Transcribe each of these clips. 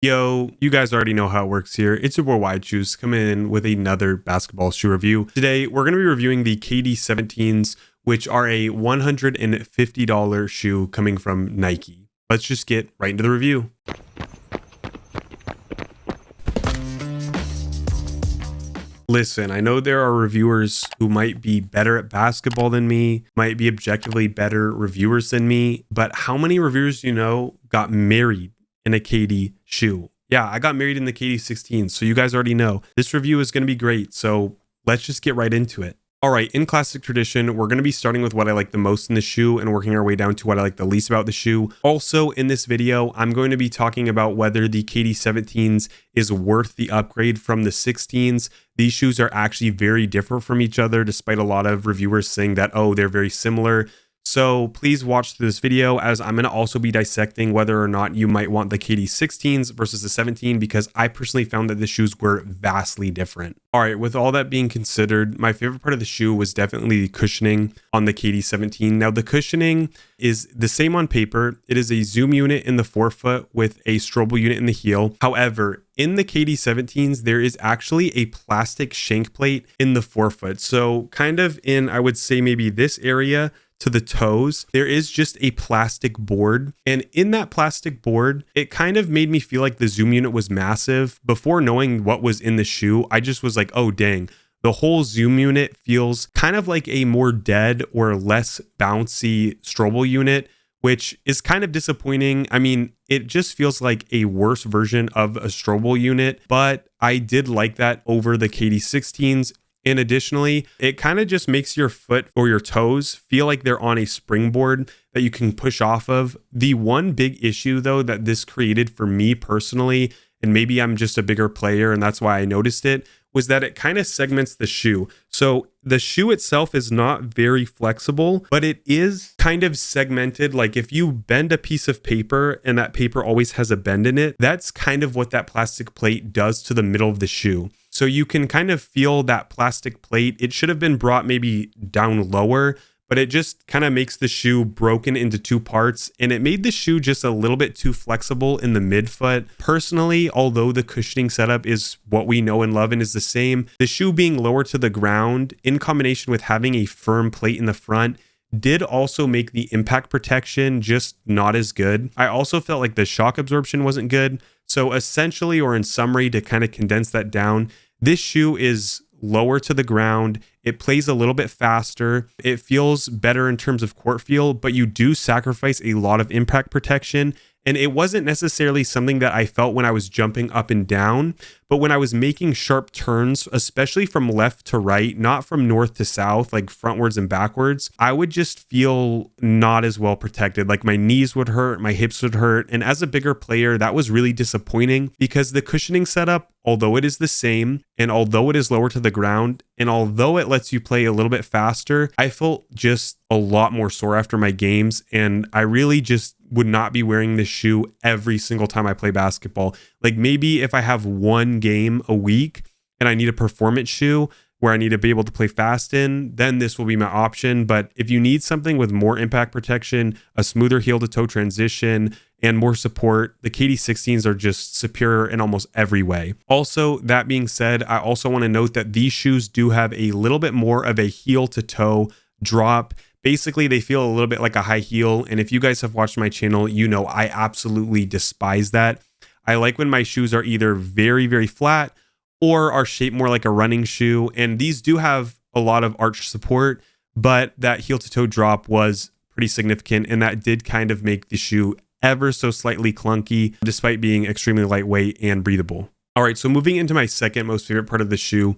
Yo, you guys already know how it works here. It's your boy WideShoes coming in with another basketball shoe review. Today, we're going to be reviewing the KD17s, which are a $150 shoe coming from Nike. Let's just get right into the review. Listen, I know there are reviewers who might be better at basketball than me, might be objectively better reviewers than me, but how many reviewers do you know got married in a KD shoe? Yeah, I got married in the KD16, so you guys already know. This review is going to be great, so let's just get right into it. All right, in classic tradition, we're going to be starting with what I like the most in the shoe and working our way down to what I like the least about the shoe. Also, in this video, I'm going to be talking about whether the KD17s is worth the upgrade from the 16s. These shoes are actually very different from each other, despite a lot of reviewers saying that, oh, they're very similar. So please watch through this video, as I'm going to also be dissecting whether or not you might want the KD16s versus the 17, because I personally found that the shoes were vastly different. All right, with all that being considered, my favorite part of the shoe was definitely the cushioning on the KD17. Now, the cushioning is the same on paper. It is a zoom unit in the forefoot with a Strobel unit in the heel. However, in the KD17s, there is actually a plastic shank plate in the forefoot. So kind of in, I would say maybe this area to the toes, there is just a plastic board. And in that plastic board, it kind of made me feel like the zoom unit was massive. Before knowing what was in the shoe, I just was like, oh, dang. The whole zoom unit feels kind of like a more dead or less bouncy Strobel unit, which is kind of disappointing. I mean, it just feels like a worse version of a Strobel unit, but I did like that over the KD16s. And additionally, it kind of just makes your foot or your toes feel like they're on a springboard that you can push off of. The one big issue, though, that this created for me personally, and maybe I'm just a bigger player and that's why I noticed it, was that it kind of segments the shoe. So the shoe itself is not very flexible, but it is kind of segmented. Like if you bend a piece of paper and that paper always has a bend in it, that's kind of what that plastic plate does to the middle of the shoe. So you can kind of feel that plastic plate. It should have been brought maybe down lower, but it just kind of makes the shoe broken into two parts, and it made the shoe just a little bit too flexible in the midfoot. Personally, although the cushioning setup is what we know and love and is the same, the shoe being lower to the ground in combination with having a firm plate in the front did also make the impact protection just not as good. I also felt like the shock absorption wasn't good. So essentially, or in summary, to kind of condense that down, this shoe is lower to the ground. It plays a little bit faster. It feels better in terms of court feel, but you do sacrifice a lot of impact protection. And it wasn't necessarily something that I felt when I was jumping up and down, but when I was making sharp turns, especially from left to right, not from north to south, like frontwards and backwards, I would just feel not as well protected. Like my knees would hurt, my hips would hurt. And as a bigger player, that was really disappointing because the cushioning setup, although it is the same, and although it is lower to the ground, and although it lets you play a little bit faster, I felt just a lot more sore after my games. And I really just would not be wearing this shoe every single time I play basketball. Like maybe if I have one game a week and I need a performance shoe where I need to be able to play fast in, then this will be my option. But if you need something with more impact protection, a smoother heel to toe transition, and more support, the KD16s are just superior in almost every way. Also, that being said, I also want to note that these shoes do have a little bit more of a heel to toe drop. Basically, they feel a little bit like a high heel. And if you guys have watched my channel, you know I absolutely despise that. I like when my shoes are either very, very flat or are shaped more like a running shoe. And these do have a lot of arch support, but that heel to toe drop was pretty significant. And that did kind of make the shoe ever so slightly clunky, despite being extremely lightweight and breathable. All right, so moving into my second most favorite part of the shoe,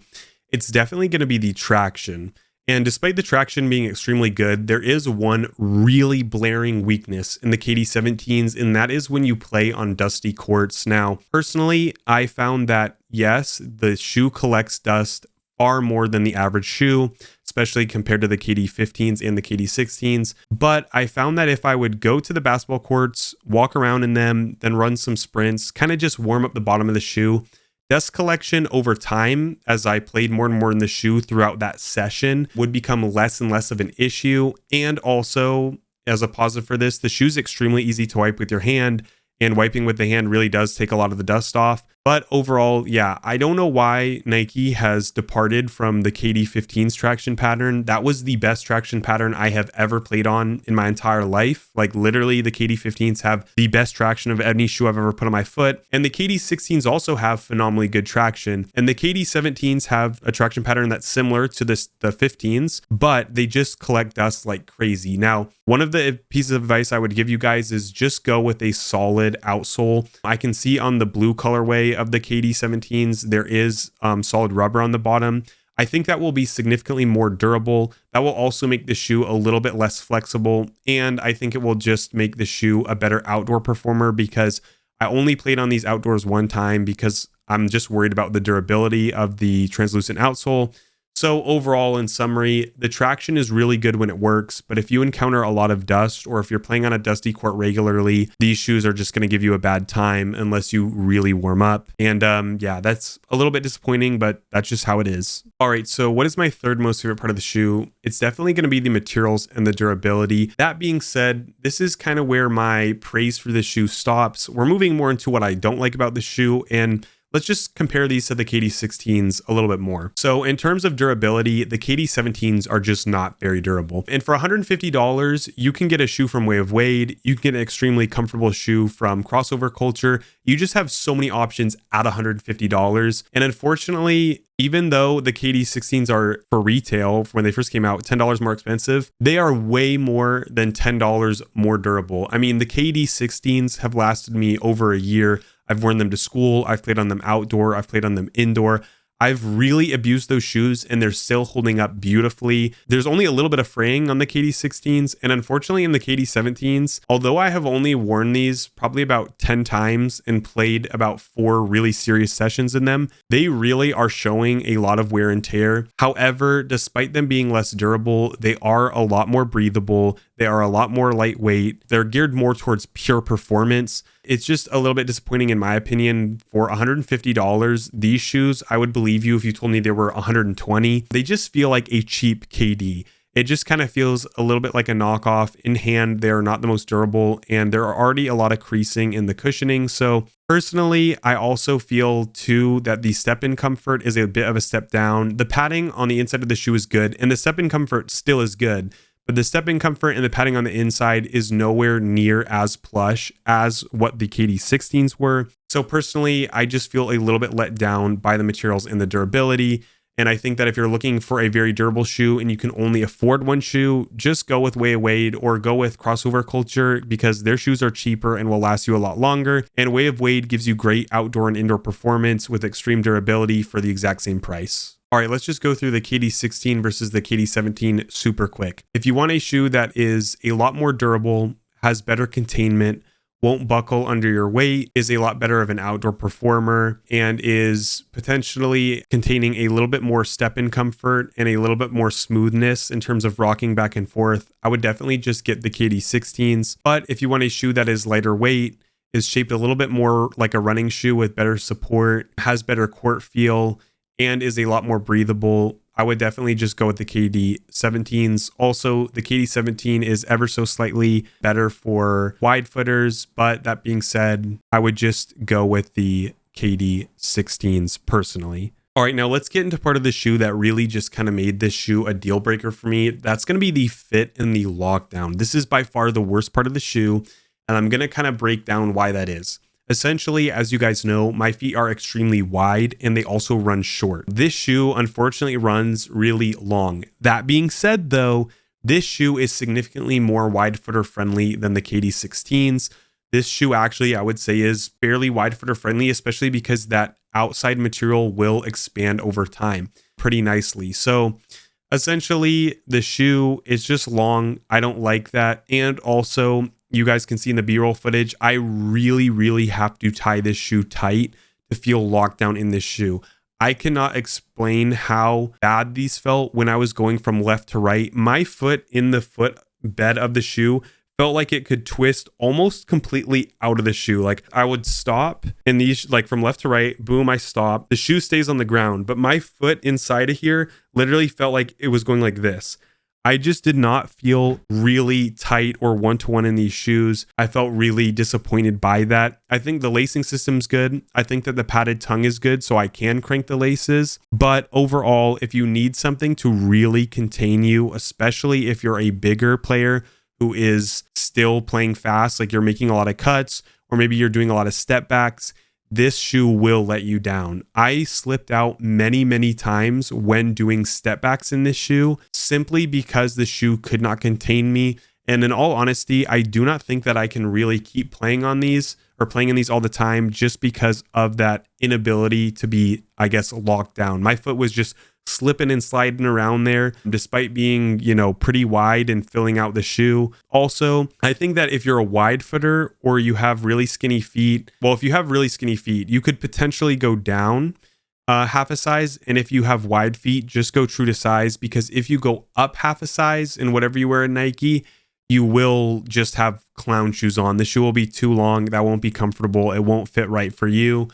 it's definitely going to be the traction. And despite the traction being extremely good, there is one really blaring weakness in the KD17s, and that is when you play on dusty courts. Now, personally, I found that, yes, the shoe collects dust far more than the average shoe, especially compared to the KD15s and the KD16s. But I found that if I would go to the basketball courts, walk around in them, then run some sprints, kind of just warm up the bottom of the shoe, dust collection over time, as I played more and more in the shoe throughout that session, would become less and less of an issue. And also, as a positive for this, the shoe's extremely easy to wipe with your hand. and wiping with the hand really does take a lot of the dust off. But overall, yeah, I don't know why Nike has departed from the KD15's traction pattern. That was the best traction pattern I have ever played on in my entire life. Like literally the KD15s have the best traction of any shoe I've ever put on my foot. And the KD16s also have phenomenally good traction. And the KD17s have a traction pattern that's similar to the 15s, but they just collect dust like crazy. Now, one of the pieces of advice I would give you guys is just go with a solid outsole. I can see on the blue colorway of the KD17s, there is solid rubber on the bottom. I think that will be significantly more durable. That will also make the shoe a little bit less flexible. And I think it will just make the shoe a better outdoor performer, because I only played on these outdoors one time because I'm just worried about the durability of the translucent outsole. So overall, in summary, the traction is really good when it works, but if you encounter a lot of dust, or if you're playing on a dusty court regularly, these shoes are just going to give you a bad time unless you really warm up. And yeah, that's a little bit disappointing, but that's just how it is. All right, so what is my third most favorite part of the shoe? It's definitely going to be the materials and the durability. That being said, this is kind of where my praise for the shoe stops. We're moving more into what I don't like about the shoe, and let's just compare these to the KD16s a little bit more. So in terms of durability, the KD17s are just not very durable. And for $150, you can get a shoe from Way of Wade. You can get an extremely comfortable shoe from Crossover Culture. You just have so many options at $150. And unfortunately, even though the KD16s are for retail when they first came out, $10 more expensive, they are way more than $10 more durable. I mean, the KD16s have lasted me over a year. I've worn them to school. I've played on them outdoor. I've played on them indoor. I've really abused those shoes, and they're still holding up beautifully. There's only a little bit of fraying on the KD16s, and unfortunately in the KD17s, although I have only worn these probably about 10 times and played about 4 really serious sessions in them, they really are showing a lot of wear and tear. However, despite them being less durable, they are a lot more breathable. They are a lot more lightweight. They're geared more towards pure performance. It's just a little bit disappointing in my opinion. For $150, these shoes, I would believe you if you told me they were $120. They just feel like a cheap KD. It just kind of feels a little bit like a knockoff. In hand, they're not the most durable, and there are already a lot of creasing in the cushioning. So personally, I also feel too that the step-in comfort is a bit of a step down. The padding on the inside of the shoe is good, and the step-in comfort still is good. But the step-in comfort and the padding on the inside is nowhere near as plush as what the KD16s were. So personally, I just feel a little bit let down by the materials and the durability. And I think that if you're looking for a very durable shoe and you can only afford one shoe, just go with Way of Wade or go with Crossover Culture, because their shoes are cheaper and will last you a lot longer. And Way of Wade gives you great outdoor and indoor performance with extreme durability for the exact same price. All right, let's just go through the KD16 versus the KD17 super quick. If you want a shoe that is a lot more durable, has better containment, won't buckle under your weight, is a lot better of an outdoor performer, and is potentially containing a little bit more step-in comfort and a little bit more smoothness in terms of rocking back and forth, I would definitely just get the KD16s. But if you want a shoe that is lighter weight, is shaped a little bit more like a running shoe with better support, has better court feel, and is a lot more breathable, I would definitely just go with the KD17s. Also, the KD17 is ever so slightly better for wide footers, but that being said, I would just go with the KD16s personally. All right, now let's get into part of the shoe that really just kind of made this shoe a deal breaker for me. That's going to be the fit and the lockdown. This is by far the worst part of the shoe, and I'm going to kind of break down why that is. Essentially, as you guys know, my feet are extremely wide and they also run short. This shoe unfortunately runs really long. That being said though, this shoe is significantly more wide footer friendly than the KD16s. This shoe actually, I would say, is fairly wide footer friendly, especially because that outside material will expand over time pretty nicely. So essentially, the shoe is just long. I don't like that. And also, you guys can see in the B-roll footage, I really have to tie this shoe tight to feel locked down in this shoe. I cannot explain how bad these felt when I was going from left to right. My foot in the foot bed of the shoe felt like it could twist almost completely out of the shoe. Like I would stop and these, like from left to right, boom, I stop. The shoe stays on the ground, but my foot inside of here literally felt like it was going like this. I just did not feel really tight or one-to-one in these shoes. I felt really disappointed by that. I think the lacing system's good. I think that the padded tongue is good, so I can crank the laces. But overall, if you need something to really contain you, especially if you're a bigger player who is still playing fast, like you're making a lot of cuts, or maybe you're doing a lot of step backs, this shoe will let you down. I slipped out many, many times when doing step backs in this shoe simply because the shoe could not contain me. And in all honesty, I do not think that I can really keep playing on these or playing in these all the time just because of that inability to be, I guess, locked down. My foot was just slipping and sliding around there despite being, pretty wide and filling out the shoe. Also, I think that if you're a wide footer or you have really skinny feet, well, if you have really skinny feet, you could potentially go down half a size. And if you have wide feet, just go true to size, because if you go up half a size in whatever you wear in Nike, you will just have clown shoes on. The shoe will be too long. That won't be comfortable. It won't fit right for you.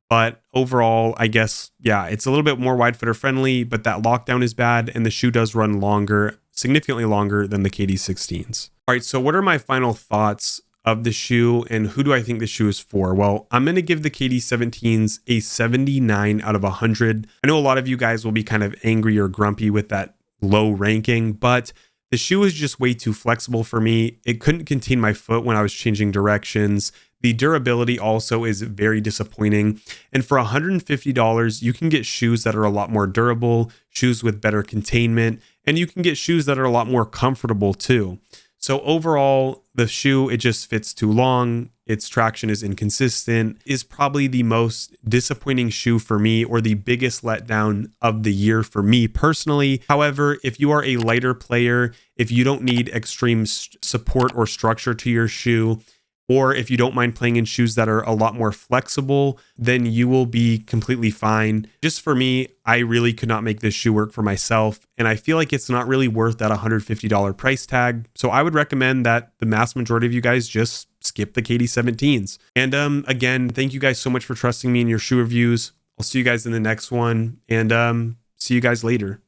But overall, I guess, yeah, it's a little bit more wide footer friendly, but that lockdown is bad. And the shoe does run longer, significantly longer than the KD16s. All right, so what are my final thoughts of the shoe and who do I think the shoe is for? Well, I'm going to give the KD17s a 79 out of 100. I know a lot of you guys will be kind of angry or grumpy with that low ranking, but the shoe is just way too flexible for me. It couldn't contain my foot when I was changing directions. The durability also is very disappointing. And for $150, you can get shoes that are a lot more durable, shoes with better containment, and you can get shoes that are a lot more comfortable too. So overall, the shoe, it just fits too long. Its traction is inconsistent, is probably the most disappointing shoe for me, or the biggest letdown of the year for me personally. However, if you are a lighter player, if you don't need extreme support or structure to your shoe, or if you don't mind playing in shoes that are a lot more flexible, then you will be completely fine. Just for me, I really could not make this shoe work for myself, and I feel like it's not really worth that $150 price tag. So I would recommend that the mass majority of you guys just skip the KD17s. And again, thank you guys so much for trusting me in your shoe reviews. I'll see you guys in the next one, and see you guys later.